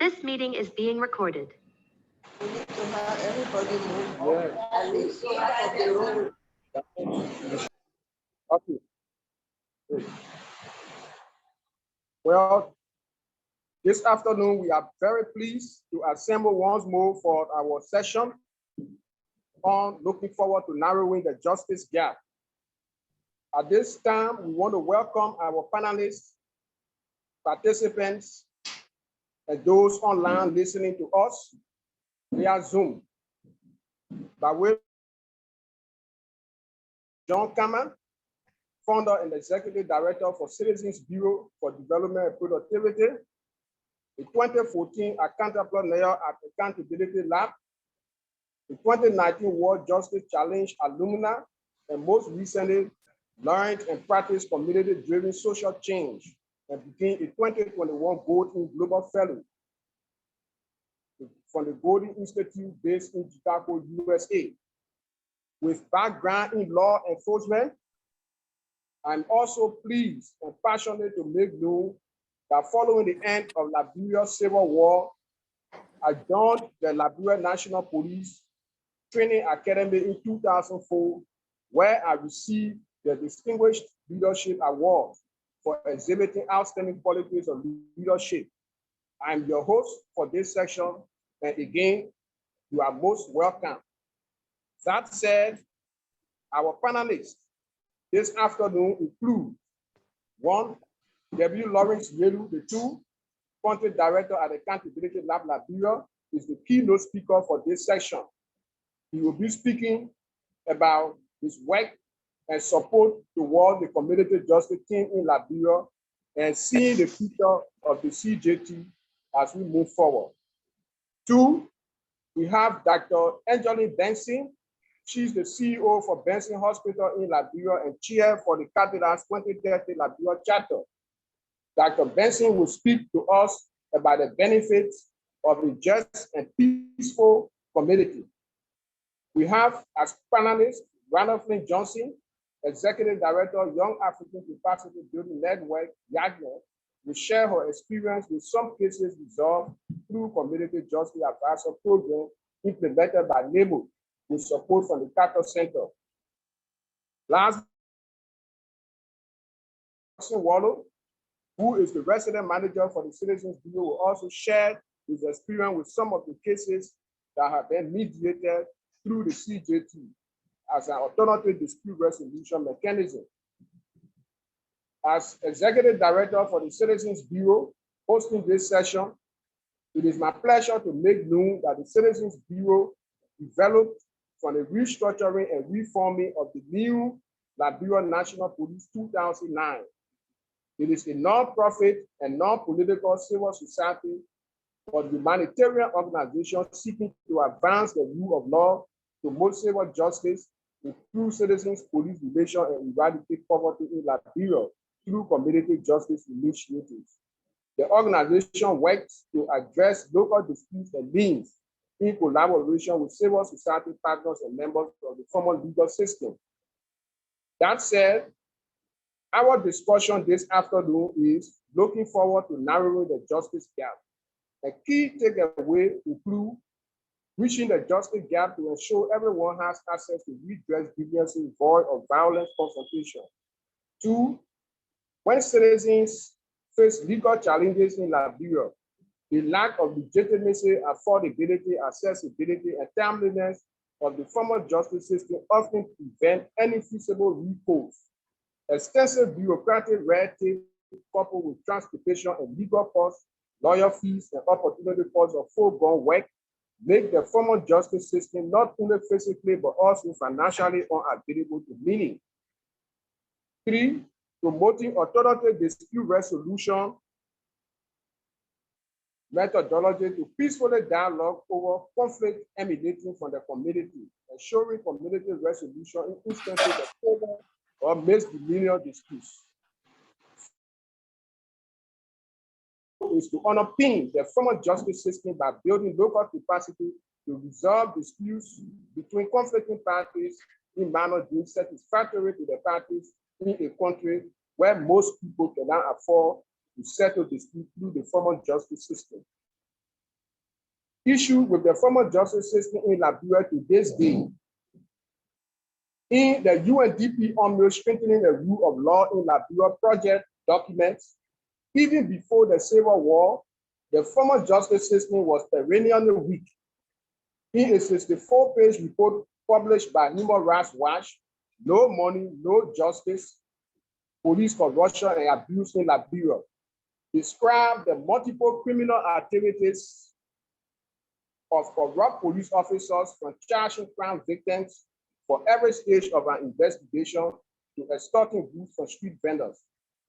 This meeting is being recorded. We need to have everybody move at least half of the room. Okay. Well, this afternoon we are very pleased to assemble once more for our session on looking forward to narrowing the justice gap. At this time, we want to welcome our panelists, participants, and those online listening to us via Zoom. By way, John Kama, founder and executive director for Citizens Bureau for Development and Productivity, the 2014 Entrepreneur at Accountability Lab, the 2019 World Justice Challenge alumna, and most recently, learned and practiced community-driven social change, and became a 2021 Golden Global Fellow from the Golden Institute based in Chicago, USA. With background in law enforcement, I'm also pleased and passionate to make known that following the end of Liberia's Civil War, I joined the Liberia National Police Training Academy in 2004, where I received the Distinguished Leadership Award for exhibiting outstanding qualities of leadership. I'm your host for this section, and again, you are most welcome. That said, our panelists this afternoon include 1, W. Lawrence Yelu, the 2, country director at Accountability Lab Liberia, is the keynote speaker for this session. He will be speaking about his work and support toward the community justice team in Liberia and seeing the future of the CJT as we move forward. 2, we have Dr. Angeline Benson. She's the CEO for Benson Hospital in Liberia and chair for the Capital's 2030 Liberia chapter. Dr. Benson will speak to us about the benefits of a just and peaceful community. We have as panelists, Randall Flynn Johnson, Executive Director, Young African Capacity Building Network, YAGNET, will share her experience with some cases resolved through Community Justice Advisor Program implemented by NAMO with support from the Carter Center. Last, Wallow, who is the resident manager for the Citizens Bureau, will also share his experience with some of the cases that have been mediated through the CJT as an alternative dispute resolution mechanism. As Executive Director for the Citizens Bureau hosting this session, it is my pleasure to make known that the Citizens Bureau developed from the restructuring and reforming of the new Liberia National Police 2009. It is a non-profit and non-political civil society for humanitarian organization seeking to advance the rule of law, promote civil justice, improve citizens' police relations, and eradicate poverty in Liberia through community justice initiatives. The organization works to address local disputes and liens in collaboration with civil society partners and members of the formal legal system. That said, our discussion this afternoon is looking forward to narrowing the justice gap. A key takeaway include reaching the justice gap to ensure everyone has access to redress grievances void of violent confrontation. 2, when citizens face legal challenges in Liberia, the lack of legitimacy, affordability, accessibility, and timeliness of the formal justice system often prevent any feasible recourse. Extensive bureaucratic red tape coupled with transportation and legal costs, lawyer fees, and opportunity costs of foregone work make the formal justice system not only physically but also financially unavailable to many. 3, promoting alternative dispute resolution methodology to peacefully dialogue over conflict emanating from the community, ensuring community resolution in instances of favor or misdemeanor disputes. Is to underpin the formal justice system by building local capacity to resolve disputes between conflicting parties in manner deemed satisfactory to the parties in a country where most people cannot afford to settle disputes through the formal justice system. Issues with the formal justice system in Liberia to this day. In the UNDP on strengthening the rule of law in Liberia project documents, even before the Civil War, the formal justice system was perennially weak. In a 64-page report published by Human Rights Watch, No Money, No Justice, Police Corruption and Abuse in Liberia, described the multiple criminal activities of corrupt police officers from charging crime victims for every stage of an investigation to extorting goods from street vendors.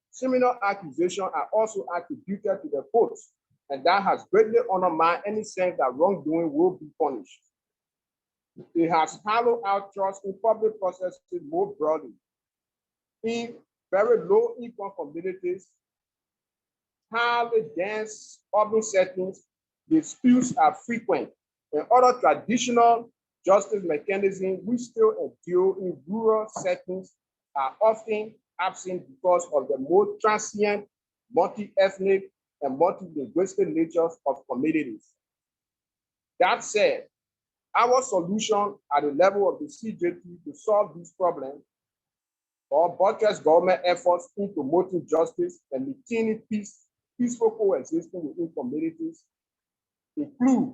Similar accusations are also attributed to the courts, and that has greatly undermined any sense that wrongdoing will be punished. It has hollowed out trust in public processes more broadly. In very low-income communities, highly dense urban settings, disputes are frequent, and other traditional justice mechanisms which still endure in rural settings are often absent because of the more transient, multi-ethnic, and multi-linguistic natures of communities. That said, our solution at the level of the CJT to solve these problems or buttress government efforts in promoting justice and maintaining peaceful coexistence within communities include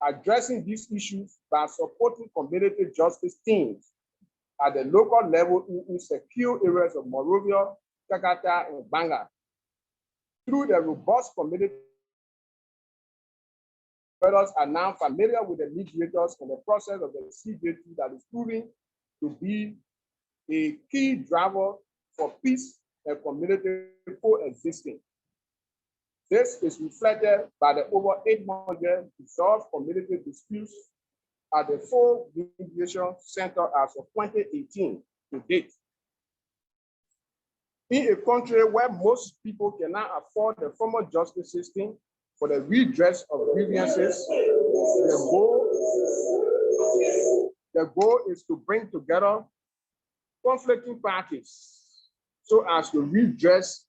addressing these issues by supporting community justice teams at the local level in insecure areas of Monrovia, Kakata, and Banga. Through the robust community, others are now familiar with the mediators and the process of the CJT that is proving to be a key driver for peace and community coexisting. This is reflected by the over 800 resolved community disputes at the 4 mediation center as of 2018 to date. In a country where most people cannot afford the formal justice system for the redress of grievances, the goal is to bring together conflicting parties so as to redress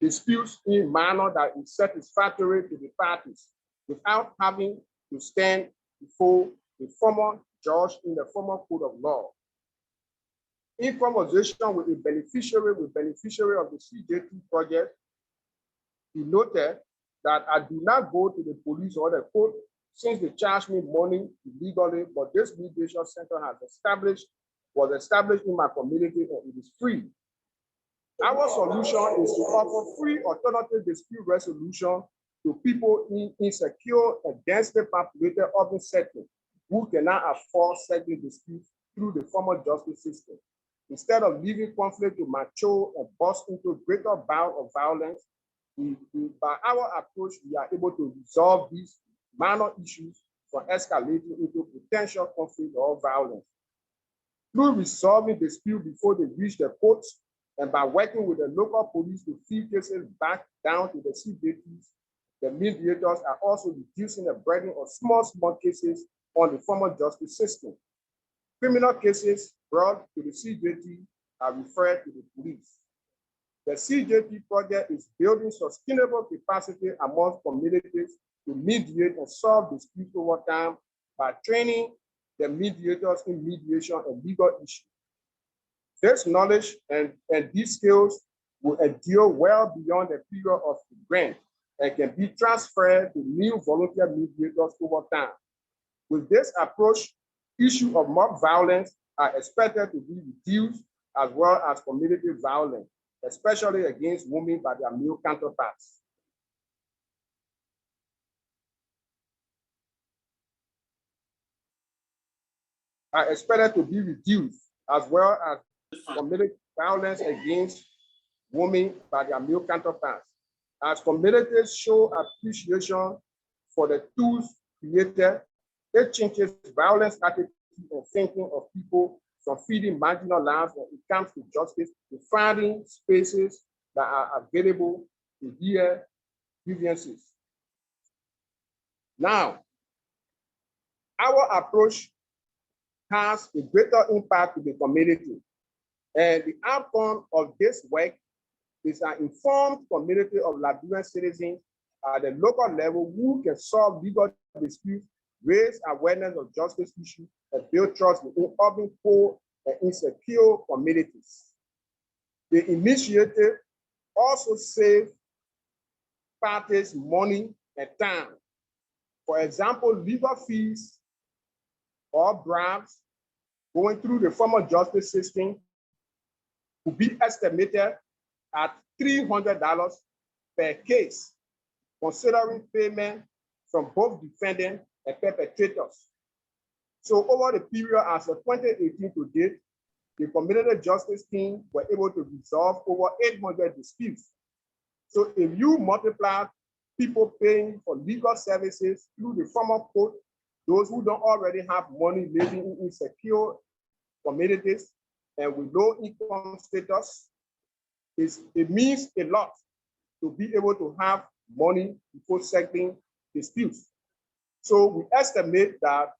disputes in a manner that is satisfactory to the parties without having to stand before the formal judge in the formal court of law. In conversation with a beneficiary of the CJT project, he noted that I do not go to the police or the court since they charge me money illegally, but this mediation center was established in my community and it is free. Our solution is to offer free alternative dispute resolution to people in insecure and densely populated urban settings who cannot afford settling disputes through the formal justice system. Instead of leaving conflict to mature and burst into greater bout of violence, by our approach, we are able to resolve these minor issues from escalating into potential conflict or violence. Through resolving disputes before they reach the courts, and by working with the local police to feed cases back down to the CJTs, the mediators are also reducing the burden of small cases on the formal justice system. Criminal cases brought to the CJT are referred to the police. The CJT project is building sustainable capacity amongst communities to mediate and solve disputes over time by training the mediators in mediation and legal issues. This knowledge and these skills will endure well beyond the period of the grant and can be transferred to new volunteer mediators over time. With this approach, issues of mob violence are expected to be reduced as well as community violence, especially against women by their male counterparts. Are expected to be reduced as well as community violence against women by their male counterparts. As communities show appreciation for the tools created, it changes violence attitude and thinking of people from feeding marginal lives when it comes to justice to finding spaces that are available to hear grievances. Now, our approach has a greater impact to the community. And the outcome of this work is an informed community of Liberian citizens at the local level who can solve legal disputes, raise awareness of justice issues, and build trust within urban poor and insecure communities. The initiative also saves parties money and time. For example, legal fees or bribes going through the formal justice system could be estimated at $300 per case, considering payment from both defendant and perpetrators. So over the period as of 2018 to date, the community justice team were able to resolve over 800 disputes. So if you multiply people paying for legal services through the formal court, those who don't already have money living in insecure communities and with low income status, it means a lot to be able to have money before settling disputes. So we estimate that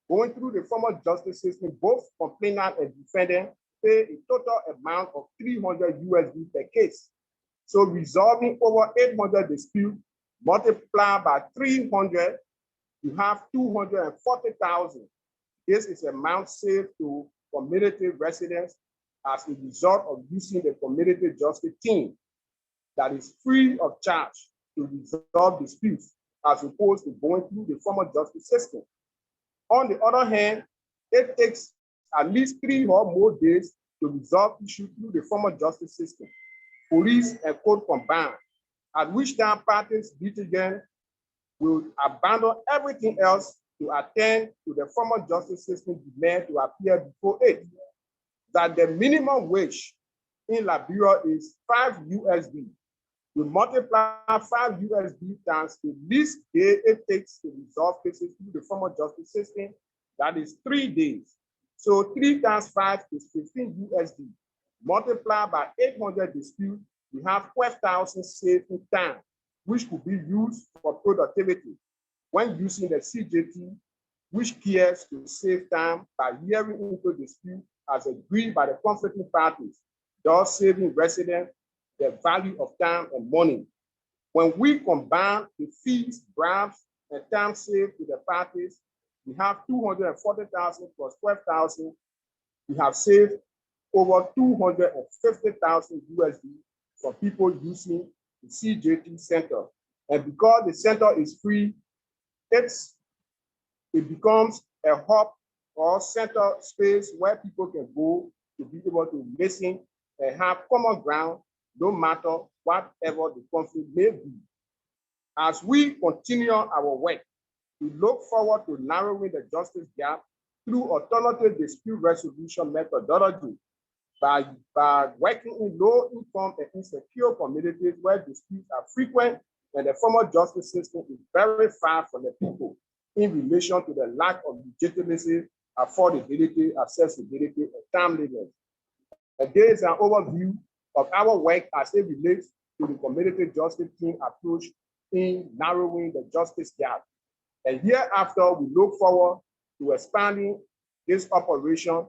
going through the formal justice system, both complainant and defendant pay a total amount of $300 per case. So resolving over 800 disputes multiplied by 300, you have 240,000. This is the amount saved to community residents as a result of using the community justice team that is free of charge to resolve disputes as opposed to going through the formal justice system. On the other hand, it takes at least 3 or more days to resolve issues through the formal justice system, police and court combined, at which time parties litigants will abandon everything else to attend to the formal justice system demand to appear before it. That the minimum wage in Liberia is $5. We multiply $5 times the least day it takes to resolve cases through the formal justice system, that is 3 days. So 3 times 5 is $15. Multiplied by 800 disputes, we have 12,000 saved in time, which could be used for productivity. When using the CJT, which cares to save time by hearing into dispute as agreed by the conflicting parties, thus saving residents the value of time and money. When we combine the fees, bribes, and time saved to the parties, we have 240,000 plus 12,000. We have saved over $250,000 for people using the CJT Center. And because the center is free, it becomes a hub or center space where people can go to be able to listen and have common ground, no matter whatever the conflict may be. As we continue our work, we look forward to narrowing the justice gap through alternative dispute resolution methodology by working in low-income and insecure communities where disputes are frequent and the formal justice system is very far from the people in relation to the lack of legitimacy, affordability, accessibility, and timeliness. And there is an overview of our work as it relates to the community justice team approach in narrowing the justice gap. And hereafter, we look forward to expanding this operation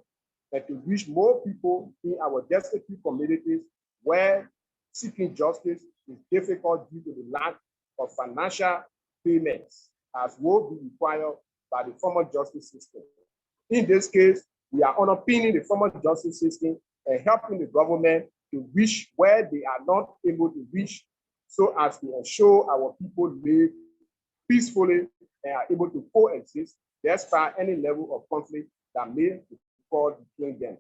and to reach more people in our destitute communities where seeking justice is difficult due to the lack of financial payments, as will be required by the formal justice system. In this case, we are underpinning the formal justice system and helping the government to reach where they are not able to reach, so as to ensure our people live peacefully and are able to coexist despite any level of conflict that may occur between them.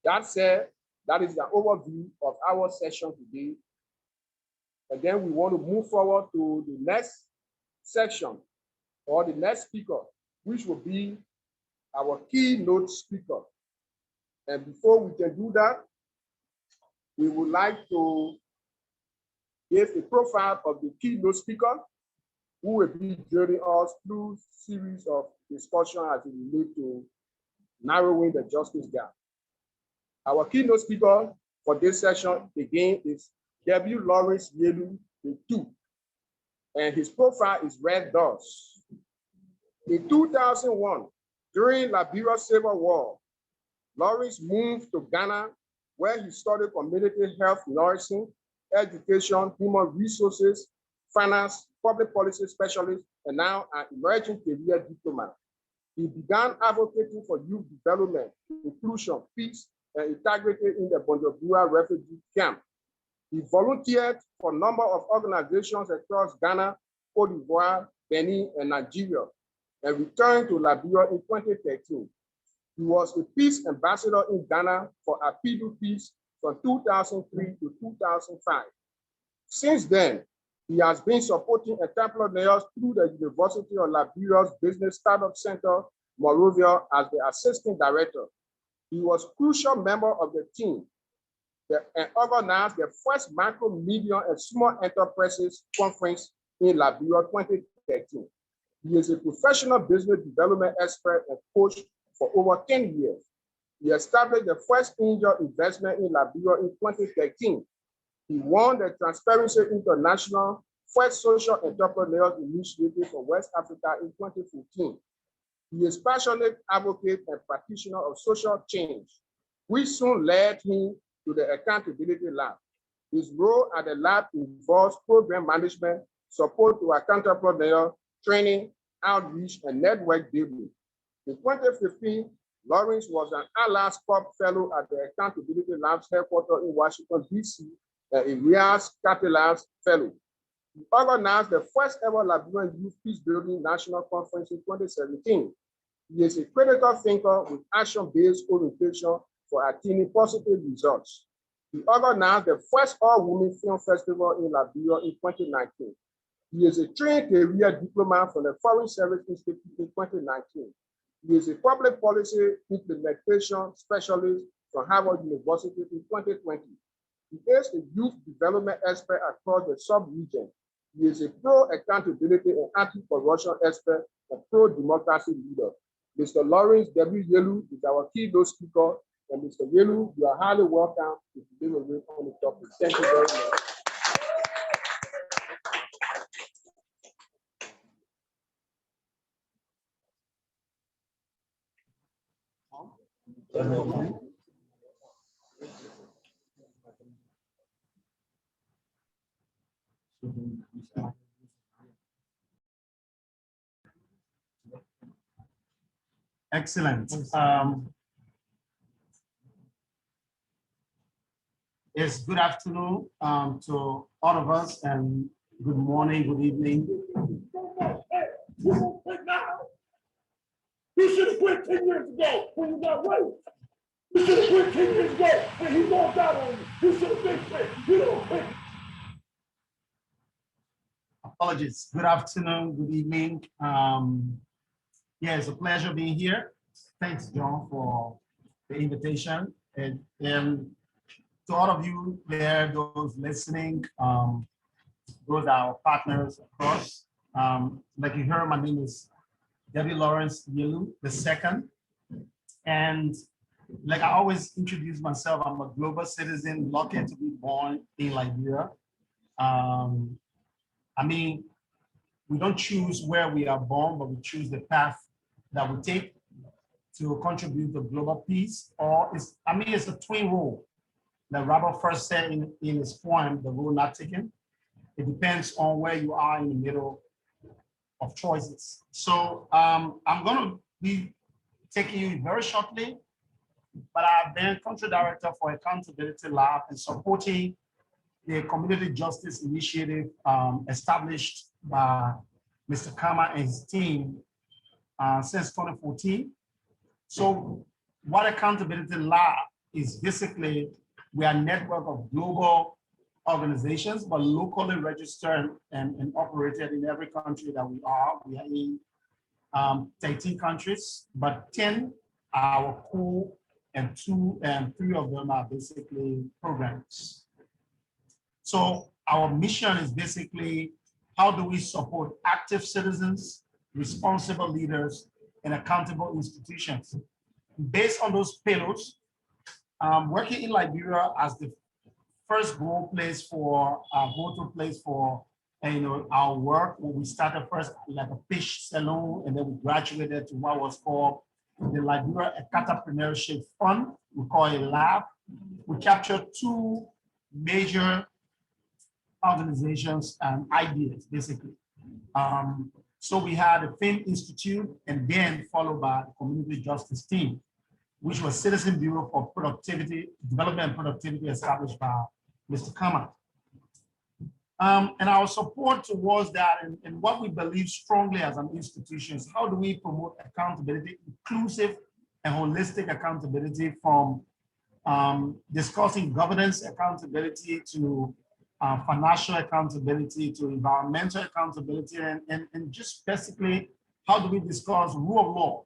That said, that is the overview of our session today. And then we want to move forward to the next section or the next speaker, which will be our keynote speaker. And before we can do that, we would like to give a profile of the keynote speaker who will be joining us through a series of discussion as it relates to narrowing the justice gap. Our keynote speaker for this session again is W. Lawrence Yelu II, and his profile is read thus. In 2001, during Liberia's Civil War, Lawrence moved to Ghana, where he studied community health nursing education, human resources, finance, public policy specialist, and now an emerging career diplomat. He began advocating for youth development, inclusion, peace, and integrity in the Bujumbura refugee camp. He volunteered for a number of organizations across Ghana, Cote d'Ivoire, Benin, and Nigeria, and returned to Liberia in 2013. He was a peace ambassador in Ghana for Apidu Peace from 2003 to 2005. Since then, he has been supporting entrepreneurs through the University of Liberia's Business Startup Center, Monrovia, as the assistant director. He was a crucial member of the team and organized the first micro, medium, and small enterprises conference in Liberia 2013. He is a professional business development expert and coach for over 10 years. He established the first angel investment in Liberia in 2013. He won the Transparency International First Social Entrepreneurs Initiative for West Africa in 2014. He is a passionate advocate and practitioner of social change, which soon led him to the Accountability Lab. His role at the lab involves program management, support to entrepreneurs, training, outreach, and network building. In 2015, Lawrence was an Atlas Corp Fellow at the Accountability Lab's headquarters in Washington, D.C., and a Rias Catalans Fellow. He organized the first ever Liberian Youth Peace Building National Conference in 2017. He is a critical thinker with action-based orientation for attaining positive results. He organized the first all-women film festival in Liberia in 2019. He is a trained career diplomat from the Foreign Service Institute in 2019. He is a public policy implementation specialist from Harvard University in 2020. He is a youth development expert across the sub-region. He is a pro-accountability and anti-corruption expert and pro-democracy leader. Mr. Lawrence W. Yelu is our keynote speaker, and Mr. Yelu, you are highly welcome to deliver on the topic. Thank you very much. Excellent. It's good afternoon to all of us, and good morning, good evening. You should have quit 10 years ago when you got raped. You should have quit 10 years ago when he walked out on you. You should have been quit. You don't quit. Apologies. Good afternoon, good evening. Yeah, it's a pleasure being here. Thanks, John, for the invitation. And to all of you there, those listening, those are our partners across. Like you heard, my name is Debbie Lawrence Yelu II. And like I always introduce myself, I'm a global citizen, lucky to be born in Liberia. I mean, we don't choose where we are born, but we choose the path that we take to contribute to global peace. Or it's a twin role. Like Robert first said in his poem, The Role Not Taken. It depends on where you are in the middle of choices. So I'm going to be taking you very shortly, but I've been country director for Accountability Lab and supporting the community justice initiative established by Mr. Kama and his team since 2014. So what Accountability Lab is basically, we are a network of global organizations, but locally registered and operated in every country that we are. We are in 13 countries, but 10 are our core, and 3 of them are basically programs. So our mission is basically, how do we support active citizens, responsible leaders, and accountable institutions? Based on those pillars, working in Liberia as the first go-to place for our work. When we started first like a fish salon, and then we graduated to what was called the Liberia Entrepreneurship Fund. We call it LAB. We captured 2 major organizations and ideas, basically. So we had the Film Institute, and then followed by the Community Justice Team, which was Citizen Bureau for Productivity, Development and Productivity, established by Mr. Kama. And our support towards that, and what we believe strongly as an institution, is how do we promote accountability, inclusive and holistic accountability, from discussing governance accountability to financial accountability to environmental accountability, and just basically how do we discuss rule of law.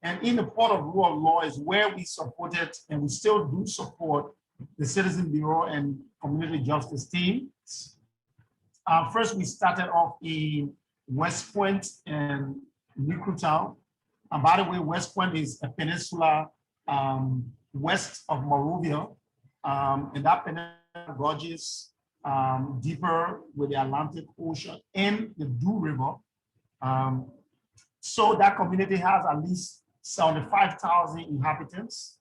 And in the part of rule of law is where we supported, and we still do support, the Citizen Bureau and Community Justice Teams. First, we started off in West Point and Newtown. And by the way, West Point is a peninsula west of Monrovia, and that peninsula gorges deeper with the Atlantic Ocean and the Dew River. So that community has at least 75,000 inhabitants.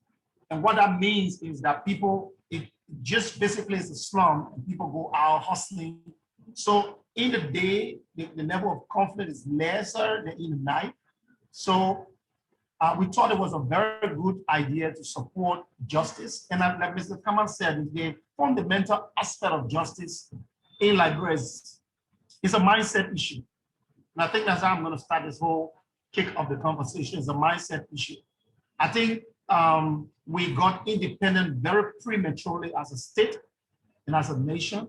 And what that means is that people, it just basically is a slum, and people go out hustling. So in the day, the level of conflict is lesser than in the night. So we thought it was a very good idea to support justice. And like Mr. Kaman said, the fundamental aspect of justice in Liberia is a mindset issue. And I think that's how I'm going to start this whole kick of the conversation. It's a mindset issue. I think we got independent very prematurely as a state and as a nation.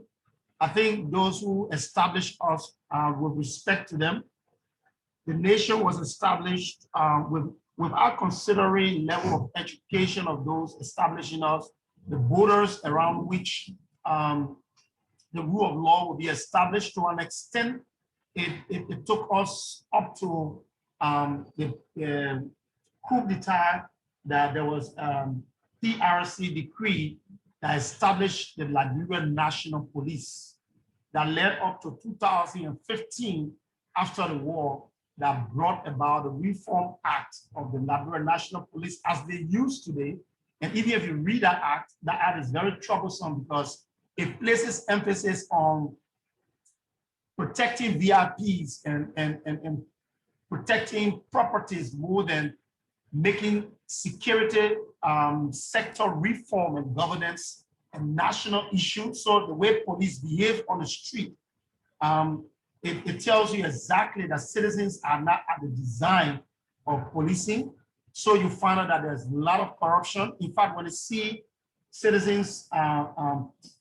I think those who established us, with respect to them, the nation was established without considering level of education of those establishing us, the borders around which the rule of law would be established. To an extent, it took us up to the coup d'etat, that there was PRC decree that established the Liberian National Police, that led up to 2015, after the war, that brought about the Reform Act of the Liberian National Police as they use today. And even if you read that act is very troublesome, because it places emphasis on protecting VIPs and protecting properties more than making security sector reform and governance a national issue. So the way police behave on the street, it tells you exactly that citizens are not at the design of policing. So you find out that there's a lot of corruption. In fact, when you see citizens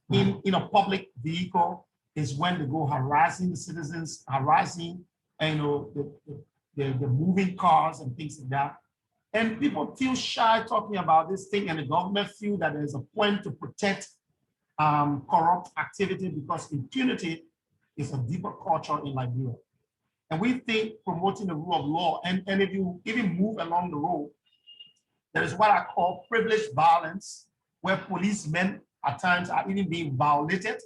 in a public vehicle, is when they go harassing the citizens, harassing, the moving cars and things like that. And people feel shy talking about this thing, and the government feel that there's a point to protect corrupt activity, because impunity is a deeper culture in Liberia. And we think promoting the rule of law, and if you even move along the road, there is what I call privileged violence, where policemen at times are even being violated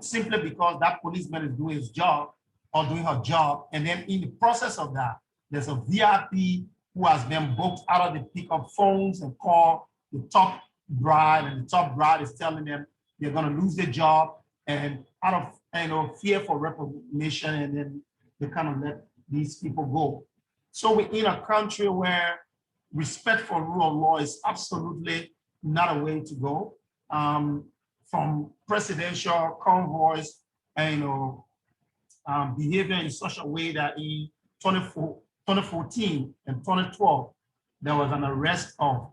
simply because that policeman is doing his job or doing her job. And then in the process of that, there's a VIP who has been booked out of the pickup phones and call the top bride, and the top bride is telling them they're going to lose their job, and out of fear for reprimandation, and then they kind of let these people go. So we're in a country where respect for rule of law is absolutely not a way to go. From presidential convoys and behavior in such a way that in 2014 and 2012, there was an arrest of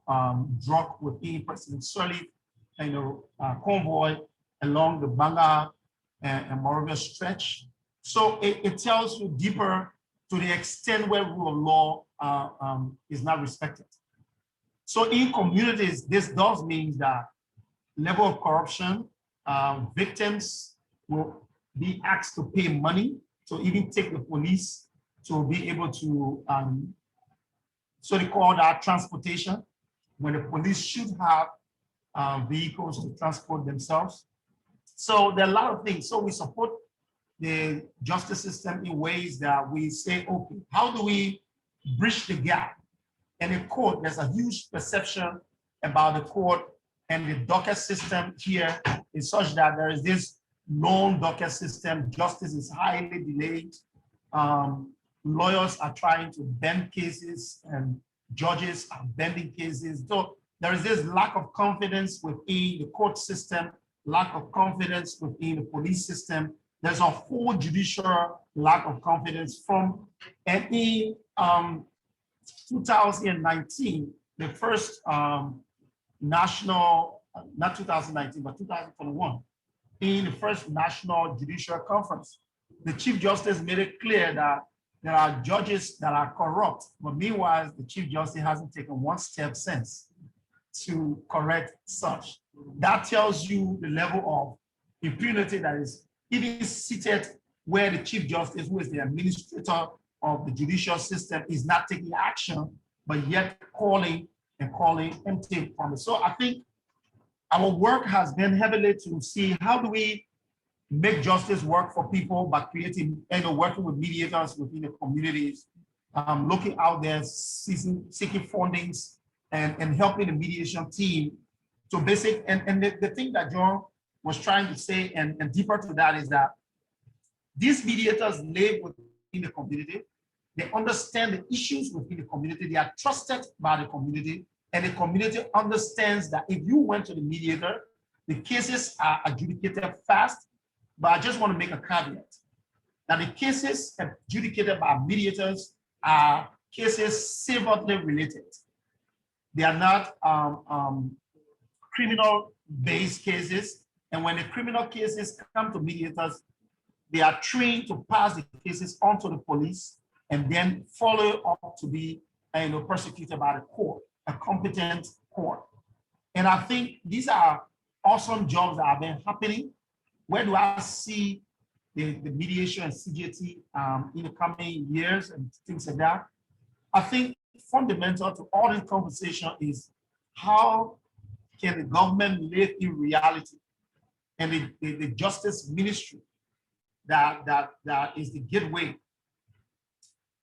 drug within President Sirleaf convoy along the Banga and Monrovia stretch. So it tells you deeper to the extent where rule of law is not respected. So in communities, this does mean that level of corruption, victims will be asked to pay money to even take the police to be able to, so they call that transportation, when the police should have vehicles to transport themselves. So there are a lot of things. So we support the justice system in ways that we say, okay, how do we bridge the gap? And in court, there's a huge perception about the court and the docket system here is such that there is this long docket system. Justice is highly delayed. Lawyers are trying to bend cases and judges are bending cases. So there is this lack of confidence within the court system, lack of confidence within the police system. There's a whole judicial lack of confidence from, and in 2019, the first national, not 2019, but 2021, in the first National Judicial Conference, the Chief Justice made it clear that there are judges that are corrupt, but meanwhile, the Chief Justice hasn't taken one step since to correct such. That tells you the level of impunity that is even seated where the Chief Justice, who is the administrator of the judicial system, is not taking action, but yet calling empty promise. So I think our work has been heavily to see how do we make justice work for people by creating, working with mediators within the communities, looking out there, seeking fundings, and helping the mediation team to the thing that John was trying to say, and deeper to that, is that these mediators live within the community. They understand the issues within the community. They are trusted by the community, and the community understands that if you went to the mediator, the cases are adjudicated fast. But I just want to make a caveat that the cases adjudicated by mediators are cases civilly related. They are not criminal-based cases. And when the criminal cases come to mediators, they are trained to pass the cases on to the police and then follow up to be prosecuted by the court, a competent court. And I think these are awesome jobs that have been happening. Where do I see the mediation and CJT in the coming years and things like that? I think fundamental to all this conversation is how can the government live in reality, and the justice ministry that is the gateway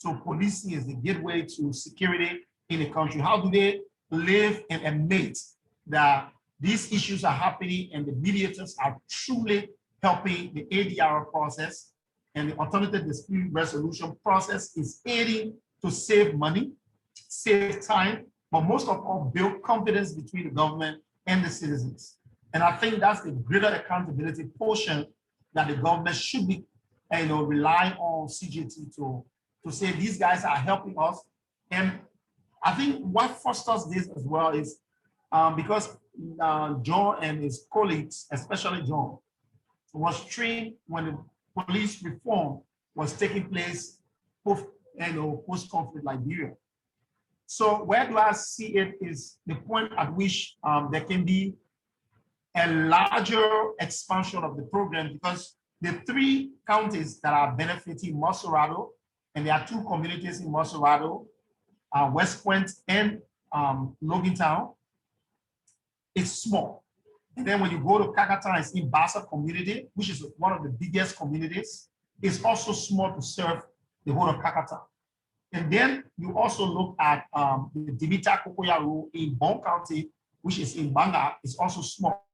to policing, is the gateway to security in the country. How do they live and admit that these issues are happening and the mediators are truly helping the ADR process, and the alternative dispute resolution process is aiding to save money, save time, but most of all, build confidence between the government and the citizens. And I think that's the greater accountability portion that the government should be relying on CJT to say these guys are helping us. And I think what fosters this as well is because John and his colleagues, especially John, was trained when the police reform was taking place post-conflict Liberia. So where do I see it is the point at which there can be a larger expansion of the program, because the 3 counties that are benefiting Masurado, and there are 2 communities in Masurado, West Point and Logantown, it's small. And then when you go to Kakata, it's in Bassa community, which is one of the biggest communities. It's also small to serve the whole of Kakata. And then you also look at the Dimita Kokoyaru in Bon County, which is in Banga, it's also small.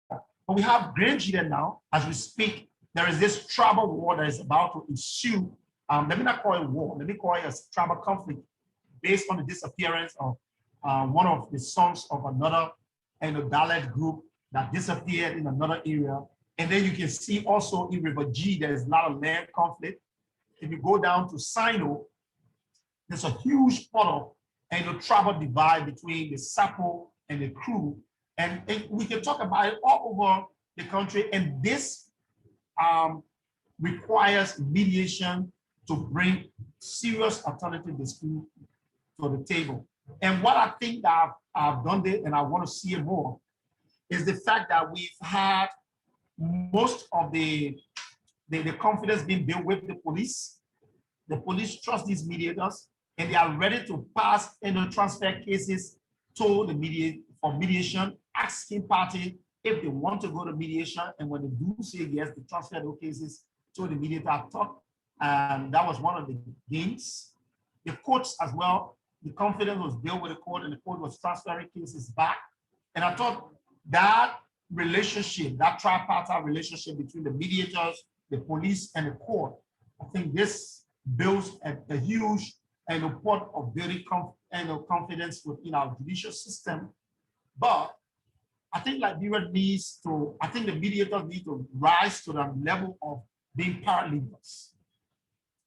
But we have Grange now, as we speak. There is this tribal war that is about to ensue. Let me not call it war, let me call it a tribal conflict based on the disappearance of one of the sons of another Dalit group that disappeared in another area. And then you can see also in River G, there's a lot of land conflict. If you go down to Sino, there's a huge puddle and a tribal divide between the Sapo and the Crew. And we can talk about it all over the country. And this requires mediation to bring serious alternative dispute to the table. And what I think that I've done there, and I want to see it more, is the fact that we've had most of the confidence being built with the police. The police trust these mediators, and they are ready to pass transfer cases to the for mediation, asking party if they want to go to mediation. And when they do say yes, they transfer those cases to the mediator. I thought that was one of the gains. The courts as well, the confidence was built with the court, and the court was transferring cases back. And I thought that relationship, that tripartite relationship between the mediators, the police, and the court, I think this builds a huge point of building confidence within our judicial system. But I think Liberia needs to, I think the mediators need to rise to the level of being paralegals.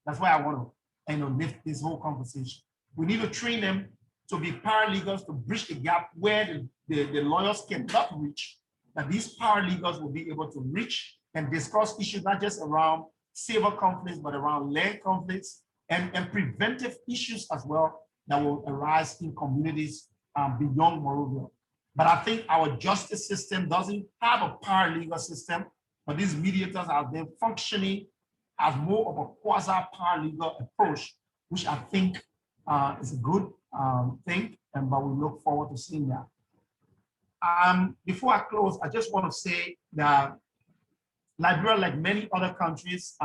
That's why I want to lift this whole conversation. We need to train them to be paralegals to bridge the gap where the lawyers cannot reach, that these paralegals will be able to reach and discuss issues not just around civil conflicts, but around land conflicts and preventive issues as well that will arise in communities beyond Monrovia. But I think our justice system doesn't have a paralegal system, but these mediators are then functioning as more of a quasi-paralegal approach, which I think is a good thing, but we look forward to seeing that. Before I close, I just want to say that Liberia, like many other countries,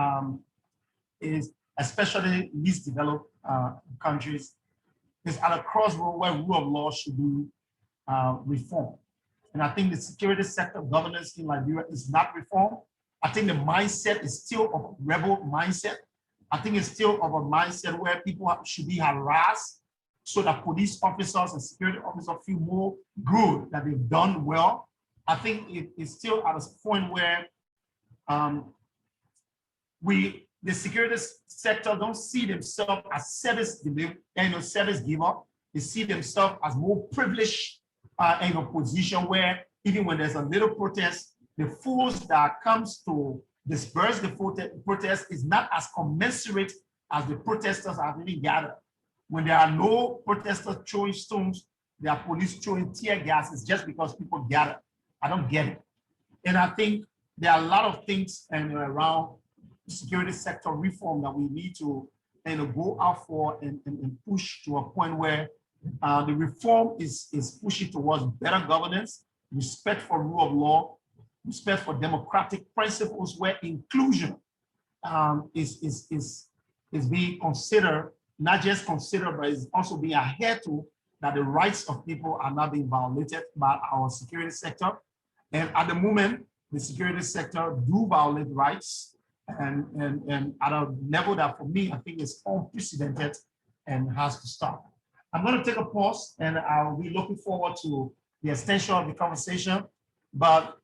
is especially least developed countries, is at a crossroad where rule of law should be reformed. And I think the security sector governance in Liberia is not reformed. I think the mindset is still of a rebel mindset. I think it's still of a mindset where people should be harassed so that police officers and security officers feel more good that they've done well. I think it is still at a point where the security sector don't see themselves as service giver. They see themselves as more privileged in a position where even when there's a little protest, the force that comes to disperse the protest is not as commensurate as the protesters are really gathered. When there are no protesters throwing stones, there are police throwing tear gas. It's just because people gather. I don't get it. And I think there are a lot of things around security sector reform that we need to go out for and push to a point where the reform is pushing towards better governance, respect for rule of law, respect for democratic principles, where inclusion is being considered, not just considered, but is also being adhered to, that the rights of people are not being violated by our security sector. And at the moment, the security sector do violate rights and at a level that for me, I think is unprecedented and has to stop. I'm going to take a pause and I'll be looking forward to the extension of the conversation, but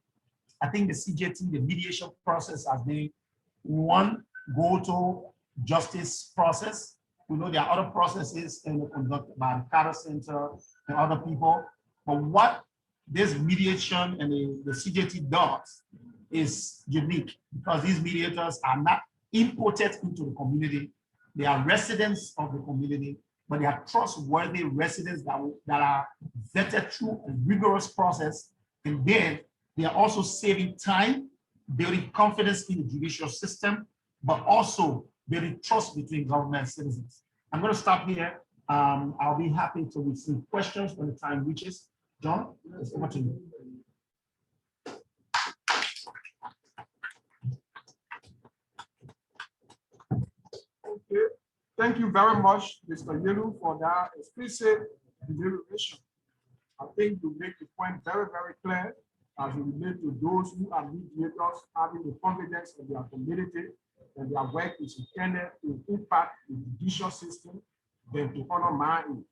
I think the CJT, the mediation process has been one go-to justice process. We know there are other processes conducted by the Carter Center and other people, but what this mediation and the CJT does is unique because these mediators are not imported into the community. They are residents of the community, but they are trustworthy residents that are vetted through a rigorous process. And then they are also saving time, building confidence in the judicial system, but also building trust between government and citizens. I'm going to stop here. I'll be happy to receive questions when the time reaches. John, it's over to you. Okay. Thank you very much, Mr. Yelu, for that explicit deliberation. I think you make the point very, very clear as it relates to those who are mediators having the confidence in their community and their work is intended to impact the judicial system than to honor mine.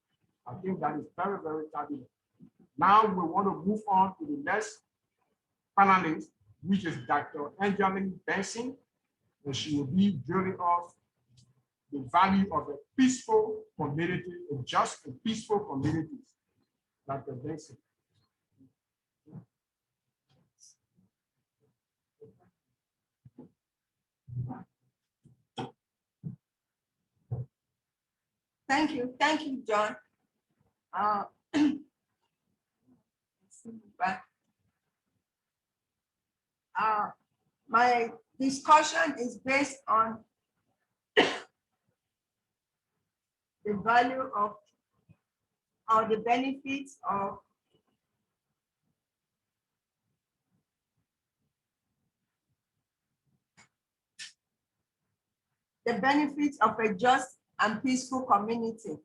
I think that is very, very targeted. Now we want to move on to the next panelist, which is Dr. Angeline Benson, and she will be drilling us the value of a peaceful community, a just and peaceful communities. Dr. Benson. Thank you, John. My discussion is based on the value of or the benefits of a just and peaceful community.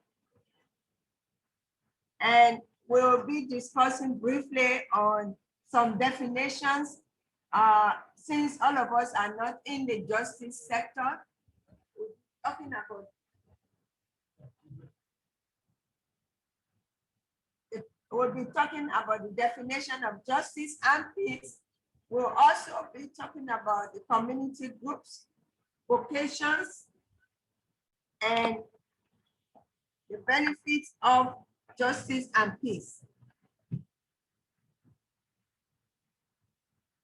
And we'll be discussing briefly on some definitions, since all of us are not in the justice sector, we're talking about we'll be talking about the definition of justice and peace. We'll also be talking about the community groups, vocations, and the benefits of justice and peace.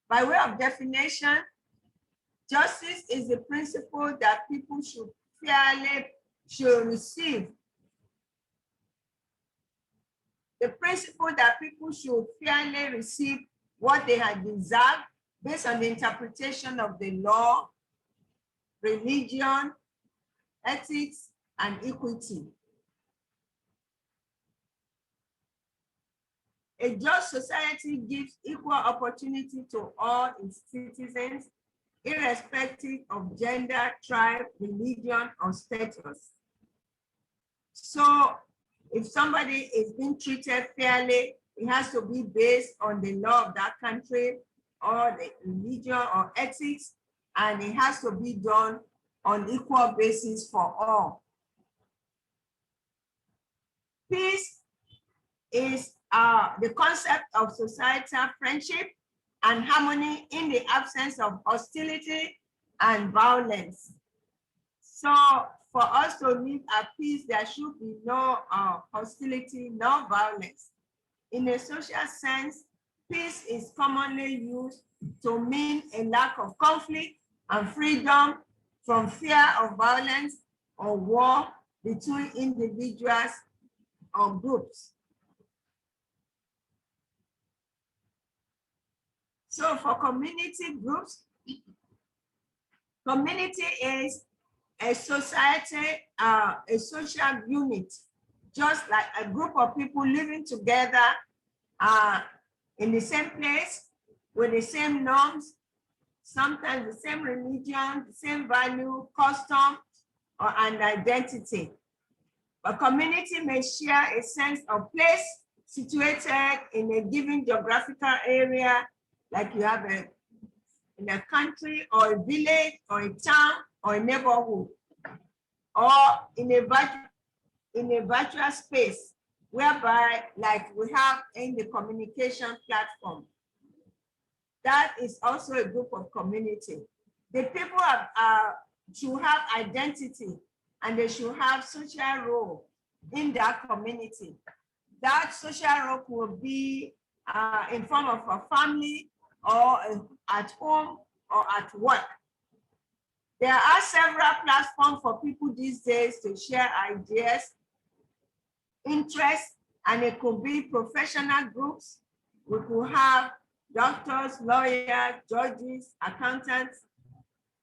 By way of definition, justice is the principle that people should receive. The principle that people should fairly receive what they have deserved based on the interpretation of the law, religion, ethics, and equity. A just society gives equal opportunity to all its citizens, irrespective of gender, tribe, religion, or status. So if somebody is being treated fairly, it has to be based on the law of that country or the religion or ethics, and it has to be done on equal basis for all. Peace is the concept of societal friendship and harmony in the absence of hostility and violence. So for us to live at peace, there should be no hostility, no violence. In a social sense, peace is commonly used to mean a lack of conflict and freedom from fear of violence or war between individuals or groups. So for community groups, community is a society, a social unit, just like a group of people living together in the same place with the same norms, sometimes the same religion, the same value, custom, and identity. A community may share a sense of place situated in a given geographical area, like you have in a country or a village or a town or a neighborhood, or in a virtual space, whereby like we have in the communication platform. That is also a group of community. The people should have identity and they should have social role in that community. That social role will be in form of a family or at home or at work. There are several platforms for people these days to share ideas, interests, and it could be professional groups. We could have doctors, lawyers, judges, accountants,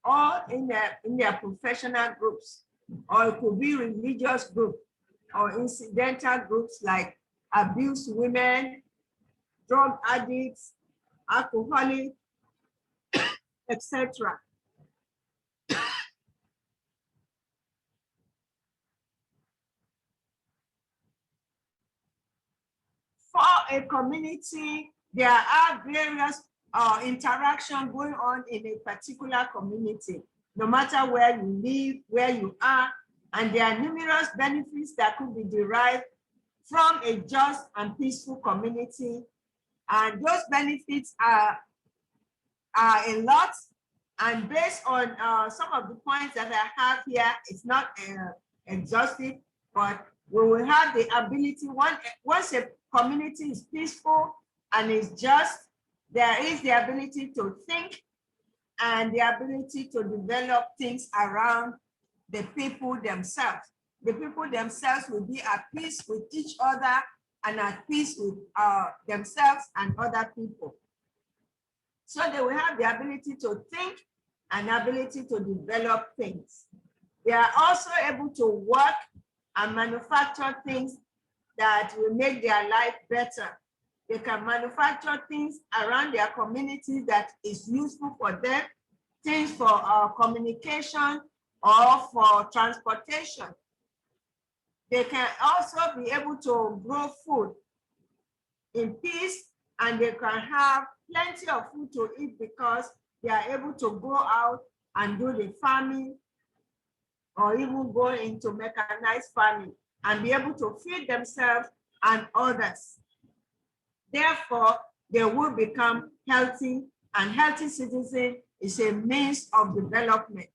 all in their professional groups. Or it could be religious groups or incidental groups like abused women, drug addicts, alcoholics, etc. For a community, there are various interactions going on in a particular community, no matter where you live, where you are, and there are numerous benefits that could be derived from a just and peaceful community. And those benefits are a lot. And based on some of the points that I have here, it's not exhaustive, but we will have the ability, once a community is peaceful and is just, there is the ability to think and the ability to develop things around the people themselves. The people themselves will be at peace with each other and at peace with themselves and other people. So they will have the ability to think and ability to develop things. They are also able to work and manufacture things that will make their life better. They can manufacture things around their community that is useful for them, things for communication or for transportation. They can also be able to grow food in peace and they can have plenty of food to eat because they are able to go out and do the farming or even go into mechanized farming and be able to feed themselves and others. Therefore, they will become healthy, and healthy citizen is a means of development.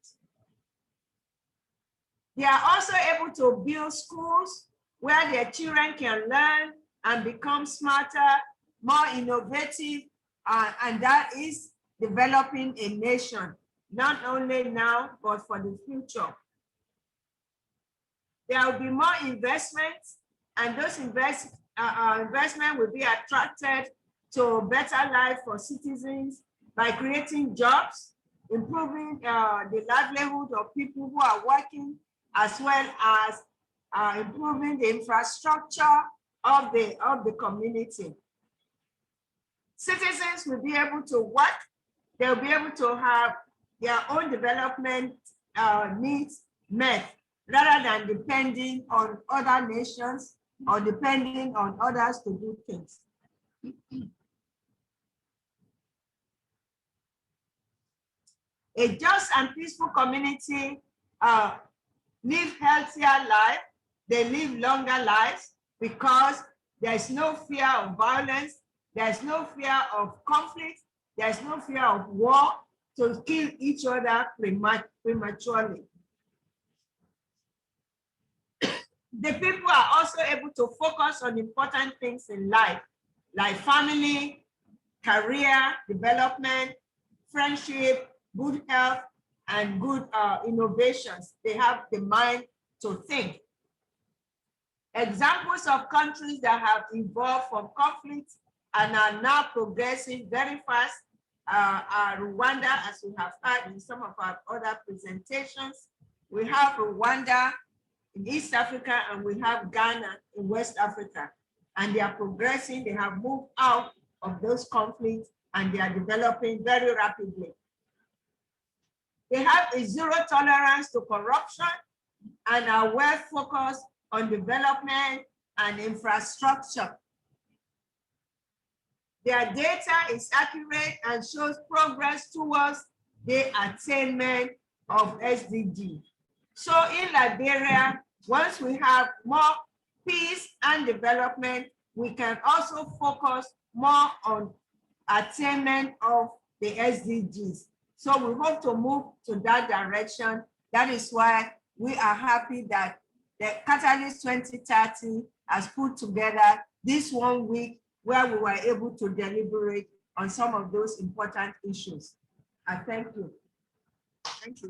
They are also able to build schools where their children can learn and become smarter, more innovative, and that is developing a nation, not only now, but for the future. There will be more investments, and those investment will be attracted to better life for citizens by creating jobs, improving the livelihood of people who are working, as well as improving the infrastructure of the community. Citizens will be able to work, they'll be able to have their own development needs met, rather than depending on other nations or depending on others to do things. A just and peaceful community live healthier life, they live longer lives because there's no fear of violence, there's no fear of conflict, there's no fear of war to kill each other prematurely. The people are also able to focus on important things in life, like family, career development, friendship, good health, and good innovations. They have the mind to think. Examples of countries that have evolved from conflict and are now progressing very fast are Rwanda, as we have heard in some of our other presentations. We have Rwanda in East Africa, and we have Ghana in West Africa. And they are progressing, they have moved out of those conflicts, and they are developing very rapidly. They have a zero tolerance to corruption and are well focused on development and infrastructure. Their data is accurate and shows progress towards the attainment of SDG. So in Liberia, once we have more peace and development, we can also focus more on attainment of the SDGs. So we hope to move to that direction. That is why we are happy that the Catalyst 2030 has put together this 1 week where we were able to deliberate on some of those important issues. I thank you. Thank you.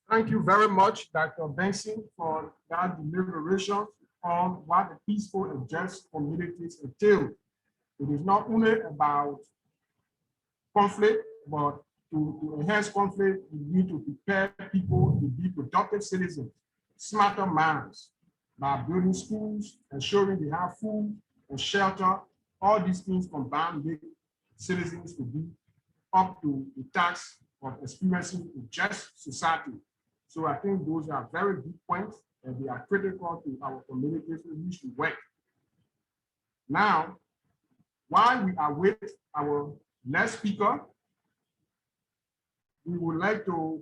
Thank you very much, Dr. Benson, for that deliberation on what the peaceful and just communities entail. It is not only about conflict, but to enhance conflict, we need to prepare people to be productive citizens, smarter minds, by building schools, ensuring they have food and shelter. All these things combined make citizens to be up to the task of experiencing a just society. So I think those are very good points, and they are critical to our communities in which we work. Now, while we await our next speaker, we would like to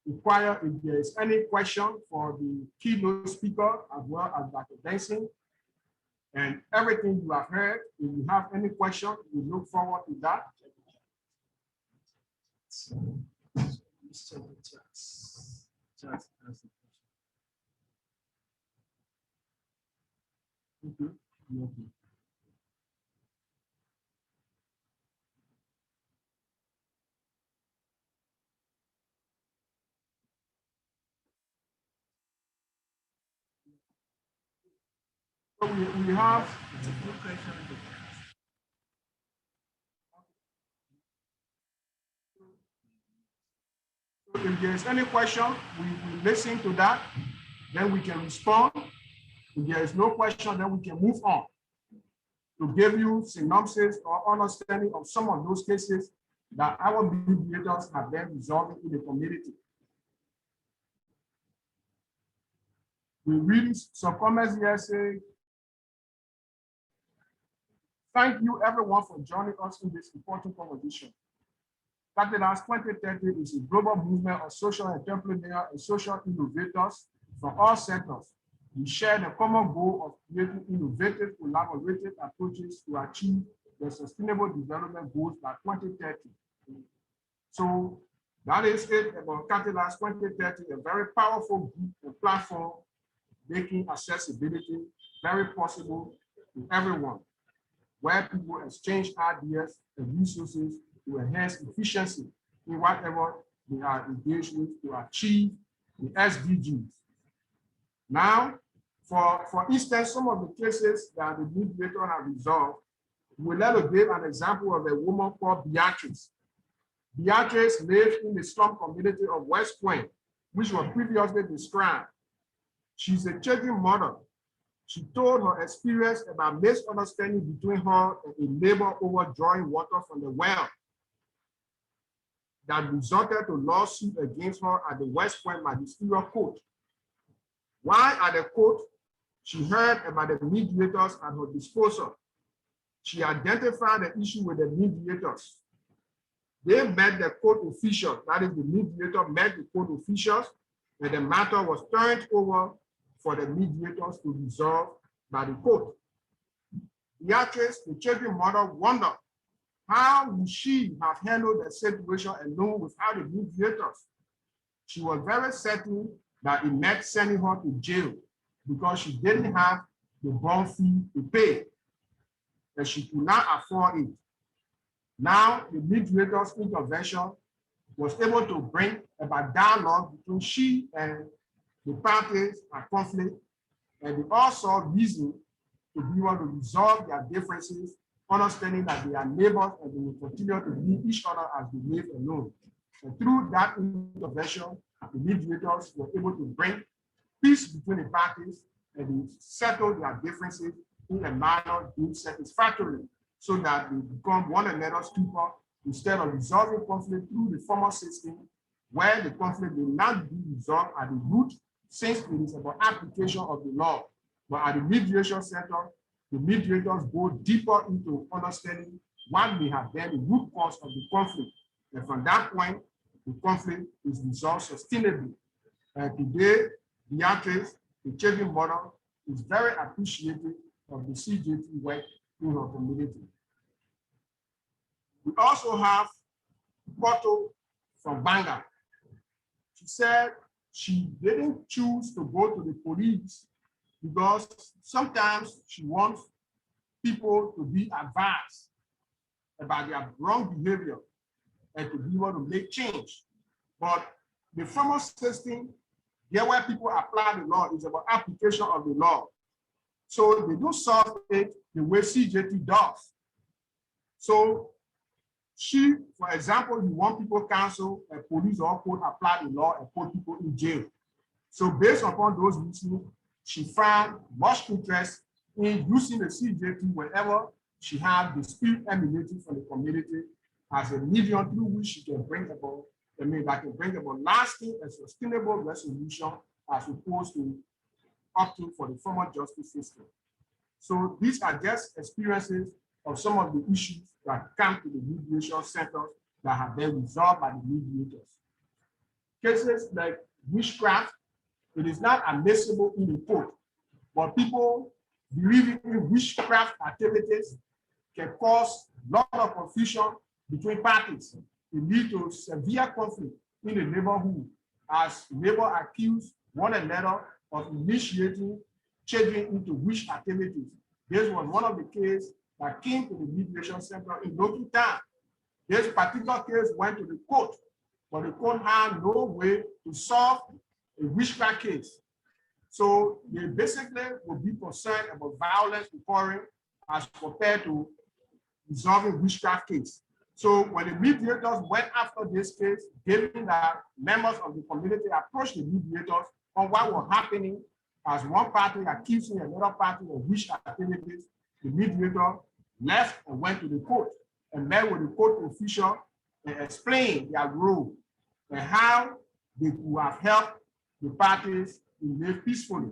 inquire if there is any question for the keynote speaker as well as Dr. Benson. And everything you have heard, if you have any question, we look forward to that. So we have if there's any question, we listen to that, then we can respond. If there is no question, then we can move on to give you synopsis or understanding of some of those cases that our mediators have been resolving in the community. We read some comments here saying, thank you everyone for joining us in this important conversation. Catalans 2030 is a global movement of social entrepreneurs and social innovators from all sectors. We share the common goal of creating innovative, collaborative approaches to achieve the sustainable development goals by 2030. So that is it about Catalans 2030, a very powerful group and platform making accessibility very possible to everyone, where people exchange ideas and resources to enhance efficiency in whatever they are engaged with to achieve the SDGs. Now, for instance, some of the cases that the mediator have resolved, we'll let us give an example of a woman called Beatrice. Beatrice lived in the slum community of West Point, which was previously described. She's a children mother. She told her experience about misunderstanding between her and a neighbor over drawing water from the well that resulted to lawsuit against her at the West Point Magisterial Court. While at the court, she heard about the mediators at her disposal. She identified the issue with the mediators. They met the court officials, that is, the mediator met the court officials, and the matter was turned over for the mediators to resolve by the court. Beatrice, the children's mother, wondered how would she have handled the situation alone without the mediators. She was very certain that it meant sending her to jail because she didn't have the bond fee to pay, and she could not afford it. Now, the mediator's intervention was able to bring about dialogue between she and the parties at conflict, and they all saw reason to be able to resolve their differences, understanding that they are neighbors and they will continue to need each other as they live alone. And through that intervention, the mediators were able to bring peace between the parties and they settle their differences in a manner deemed satisfactory, so that they become one another's keeper instead of resolving conflict through the formal system, where the conflict will not be resolved at the root, since it is about application of the law. But at the mediation center, the mediators go deeper into understanding what may have been the root cause of the conflict. And from that point, the conflict is resolved sustainably. And today, Beatrice, the children's mother, is very appreciative of the CJT work in her community. We also have Porto from Banga. She said she didn't choose to go to the police because sometimes she wants people to be advised about their wrong behavior and to be able to make change. But the formal system, there where people apply the law, is about application of the law. So they do solve it the way CJT does. So she, for example, you want people counsel, a police or court apply the law and put people in jail. So based upon those reasons, she found much interest in using the CJT whenever she had the spirit emanating from the community as a medium through which she can bring about, that can bring about lasting and sustainable resolution as opposed to opting for the formal justice system. So these are just experiences of some of the issues that come to the mediation centers that have been resolved by the mediators. Cases like witchcraft, it is not admissible in the court, but people believing in witchcraft activities can cause a lot of confusion between parties. It leads to severe conflict in the neighborhood as neighbors accuse one another of initiating children into witch activities. This was one of the cases that came to the mediation center in local time. This particular case went to the court, but the court had no way to solve a witchcraft case. So they basically would be concerned about violence occurring as compared to resolving witchcraft case. So when the mediators went after this case, given that members of the community approached the mediators on what was happening as one party accusing another party of witch activities, the mediator left and went to the court and met with the court official and explained their role and how they could have helped the parties to live peacefully.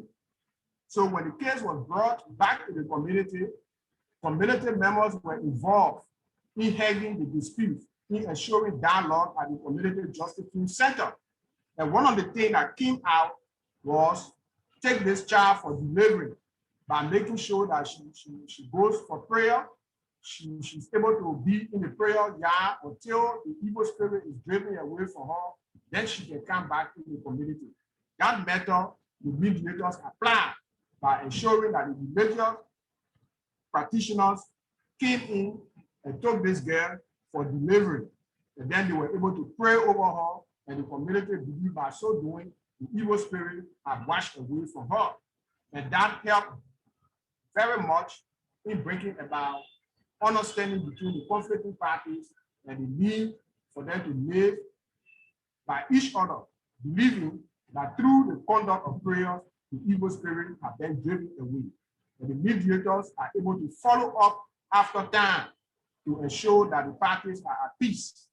So when the case was brought back to the community members were involved in handling the dispute, in ensuring dialogue at the Community Justice Center. And one of the things that came out was take this child for delivery by making sure that she goes for prayer. She's able to be in the prayer yard until the evil spirit is driven away from her. Then she can come back to the community. That method the mediators applied by ensuring that the religious practitioners came in and took this girl for delivery. And then they were able to pray over her, and the community believed by so doing, the evil spirit had washed away from her. And that helped very much in bringing about understanding between the conflicting parties and the need for them to live by each other, believing that through the conduct of prayers, the evil spirit have been driven away. And the mediators are able to follow up after time to ensure that the parties are at peace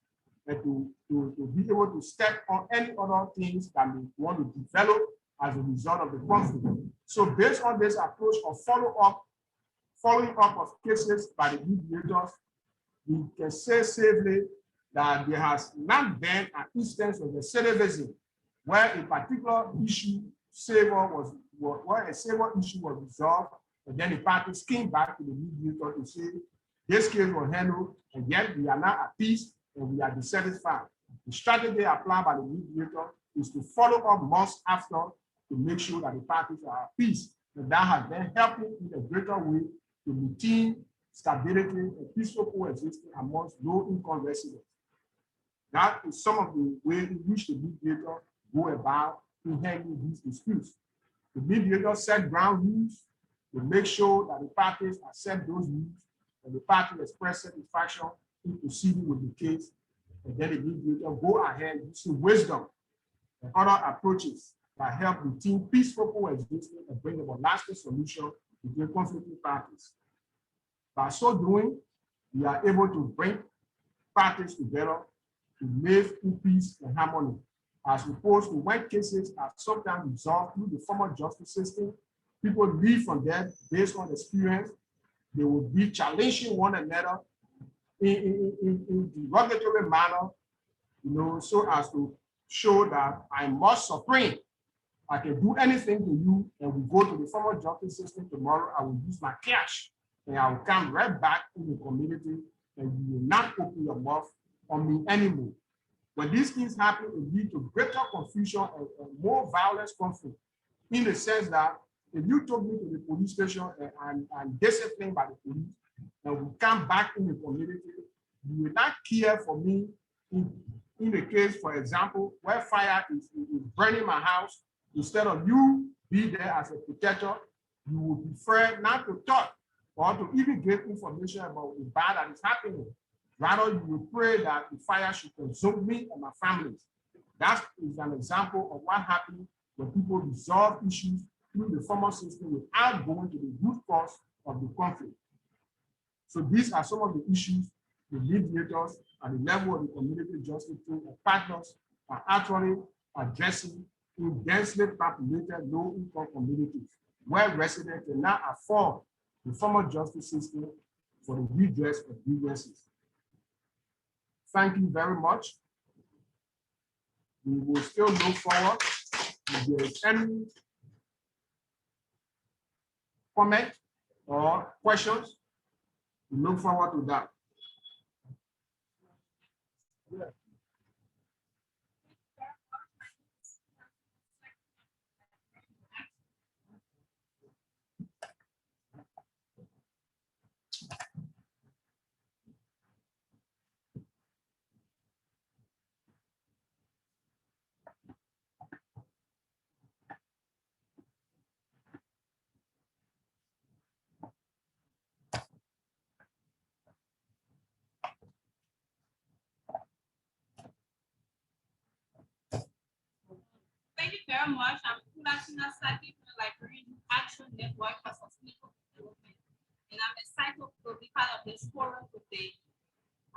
and to be able to step on any other things that they want to develop as a result of the conflict. So based on this approach of following up of cases by the mediators, we can say safely that there has not been an instance of recidivism where a particular issue where a savor issue was resolved, and then the parties came back to the mediator to say this case was handled, and yet we are now at peace and we are dissatisfied. The strategy applied by the mediator is to follow up months after to make sure that the parties are at peace, and that has been helping in a greater way to maintain stability and peaceful coexistence amongst low-income residents. That is some of the ways in which the mediator go about in handling these disputes. The mediator set ground rules to make sure that the parties accept those rules and the parties express satisfaction in proceeding with the case. And then the mediator go ahead using wisdom and other approaches that help maintain peaceful coexistence and bring about lasting solution between conflicting parties. By so doing, we are able to bring parties together to live in peace and harmony, as opposed to when cases are sometimes resolved through the formal justice system. People leave from there based on experience. They will be challenging one another in derogatory manner, so as to show that I must supreme. I can do anything to you, and we go to the formal justice system tomorrow. I will use my cash, and I will come right back in the community, and you will not open your mouth on me anymore. When these things happen, it leads to greater confusion and more violent conflict, in the sense that if you took me to the police station and disciplined by the police, and we come back in the community, you will not care for me in the case, for example, where fire is burning my house. Instead of you be there as a protector, you would prefer not to talk or to even give information about the bad that is happening. Rather, you will pray that the fire should consume me and my family. That is an example of what happens when people resolve issues through the formal system without going to the root cause of the conflict. So these are some of the issues the mediators at the level of the community justice and partners are actually addressing in densely populated low-income communities where residents cannot afford the formal justice system for the redress of grievances. Thank you very much. We will still look forward. If there is any comment or questions, we look forward to that. Yeah. Thank you very much. I'm Kulatina Saki from the Liberian Action Network for Sustainable Development, and I'm excited to be part of this forum today.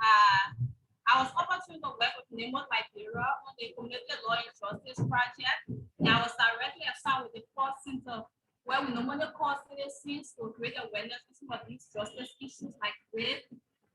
I was opportune to work with Nemo Liberia on the Community Law and Justice Project, and I was directly assigned with the Core Center where we normally call citizens to create awareness on some of these justice issues like rape,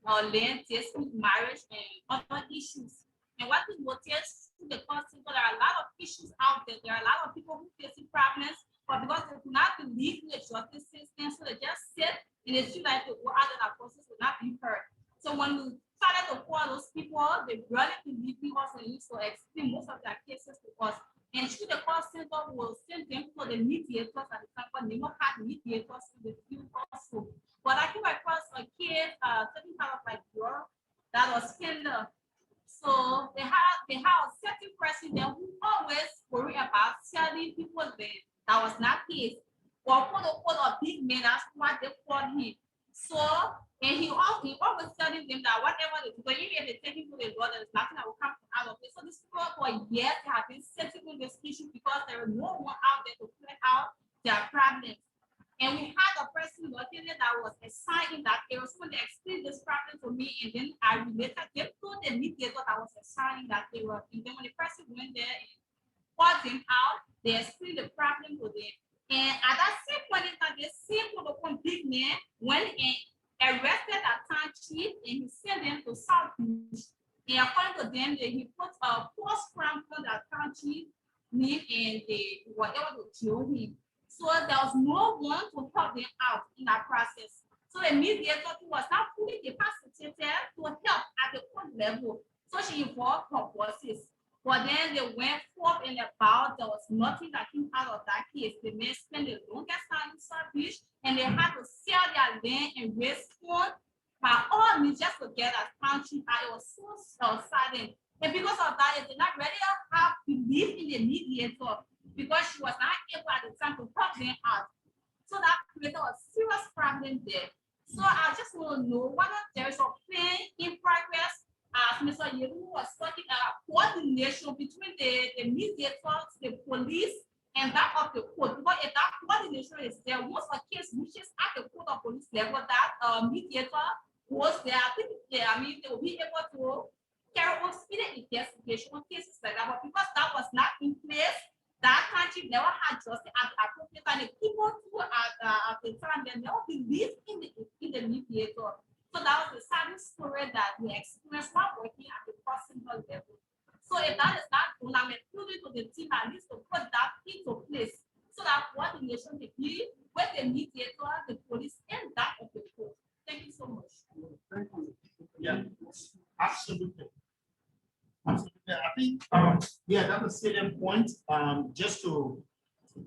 land dispute, marriage, and other issues. And what we notice to the concept, there are a lot of issues out there. There are a lot of people who facing problems, but because they do not believe in the justice system, so they just sit and they feel like the other process will not be heard. So when we started to call those people, they really believe in us and used to explain most of their cases to us. And through the call center, will send them to the mediators at the time, but they don't have mediators in the field also. But I came across a case, taking kind of like girl that was killed. So they have a certain person there who always worry about telling people that was not his, or quote unquote a big man, that's what they call him. So, and he always telling them that whatever they do, even if they take him to the Lord, there's nothing that will come out of it. So this people for years have been settling this issue because there is no one out there to clear out their problems. And we had a person located that was assigned in that area. So they explained this problem to me, and then I related them to the mediator that was assigned in that area. And then when the person went there and called them out, they explained the problem to them. And at that same point in time, the same big man went and arrested a town chief, and he sent them to South Beach. And according to them, he put a false crime on that town chief name, and they were able to kill him. So there was no one to help them out in that process. So the mediator was not fully capacitated to help at the court level. So she involved her bosses. But then they went forth and about. There was nothing that came out of that case. The men spent the longest time in South Beach, and they had to sell their land and raise funds by all means just to get a country. It was so sudden. And because of that, they did not really have belief in the mediator, because she was not able at the time to help them out. So that created a serious problem there. So I just want to know whether there is a plan in progress, as Mr. Yeru was talking about, coordination between the mediators, the police, and that of the court. Because if that coordination is there, once a case reaches at the court or police level, that mediator was there, I think they will be able to carry on speedy investigation on cases like that. But because that was not in place, that country never had justice at the appropriate time. The people who at the time, they never believed in the mediator. So that was the sad story that we experienced while working at the personal level. So if that is not done, I'm appealing to the team at least to put that into place so that coordination can be with the mediator, the police, and that of the court. Thank you so much. Thank you. Yeah, absolutely. Absolutely. I think, yeah, that's a salient point. Just to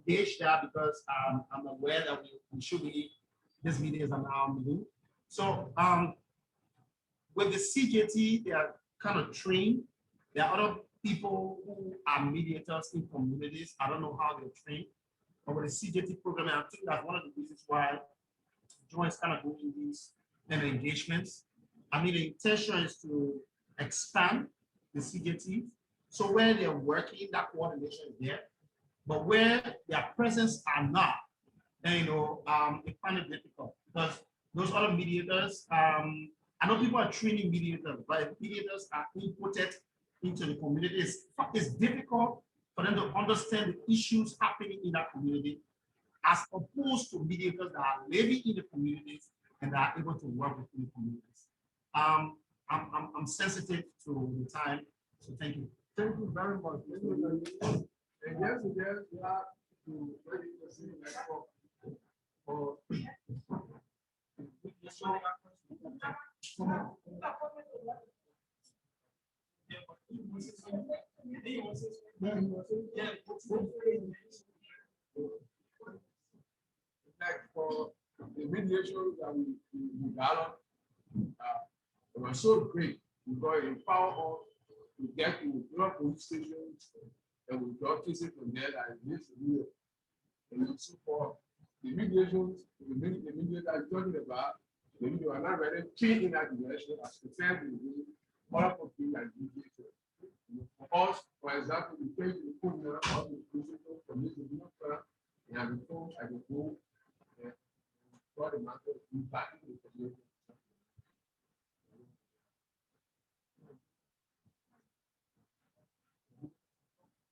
gauge that, because I'm aware that we should be, this meeting is an hour meeting. So with the CJT, they are kind of trained. There are other people who are mediators in communities. I don't know how they're trained, but with the CJT program, I think that's one of the reasons why John is kind of doing these engagements. I mean, the intention is to expand the CJT. So where they're working, that coordination is there. But where their presence are not, then, you know, they find it difficult because those other mediators, I know people are training mediators, but if mediators are inputted into the community, it's difficult for them to understand the issues happening in that community, as opposed to mediators that are living in the communities and that are able to work within the communities. I'm sensitive to the time, so thank you. Thank you very much. And yes, we have to ready to see for the mediation that we developed, it was so great because it empowered us to get to police stations and we got cases from there that needs to be. And so for the mediations, the mediators are talking about, you are not really keen in that direction as compared to the other countries like mediation. For us, for example, we take the phone now of the principal from this minister, and have the phone, I can go for the matter of impacting the community.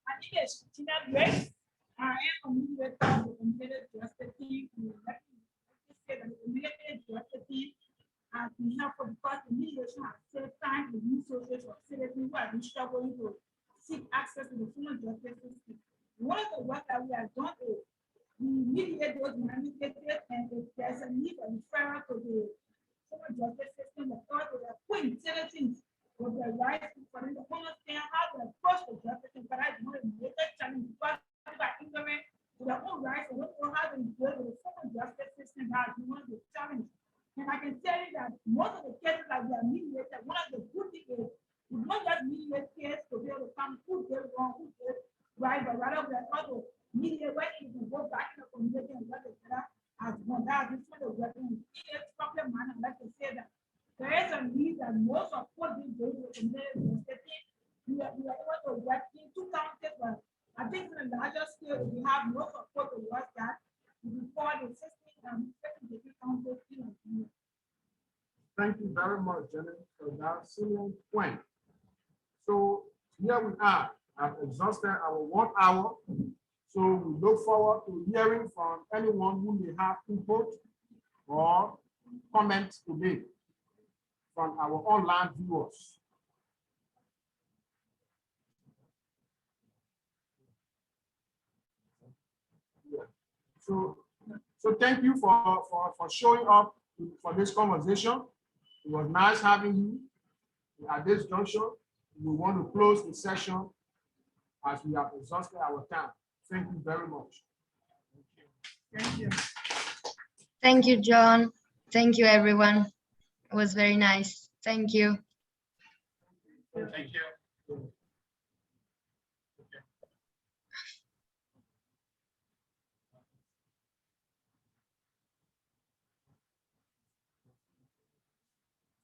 I think it's Tina Grace. I am a mediator of the committed justice team. Let me say that the committed justice team has been helpful because the mediation has saved time and resources for citizens who have been struggling to seek access to the criminal justice system. One of the work that we have done is we mediate those manipulated, and if there's a need for referral to the criminal justice system, of course, we are putting citizens with the right for them to understand how to approach the justice system. But I want to make a challenge because by implement to their own rights and what how to deal with the criminal justice system that is one of the challenges. And I can tell you that most of the cases that we are mediated, one of the good things is we don't just mediate case to be able to come who did wrong, who did right, but rather we are also mediate where you can go back in the community and let it better as one. That is one of the weapons. In a proper manner, like to say that there is a need that most of what we do with the community justice, we are able to work in two counties, but I think in a larger scale, we have no support to work that before the system counties. Thank you very much, Jenny, for that salient point. So here we are. I've exhausted our 1 hour. So we look forward to hearing from anyone who may have input or comments today from our online viewers. Yeah. So thank you for showing up for this conversation. It was nice having you at this juncture. We want to close the session as we have exhausted our time. Thank you very much. Thank you. Thank you, John. Thank you, everyone. It was very nice. Thank you. Thank you.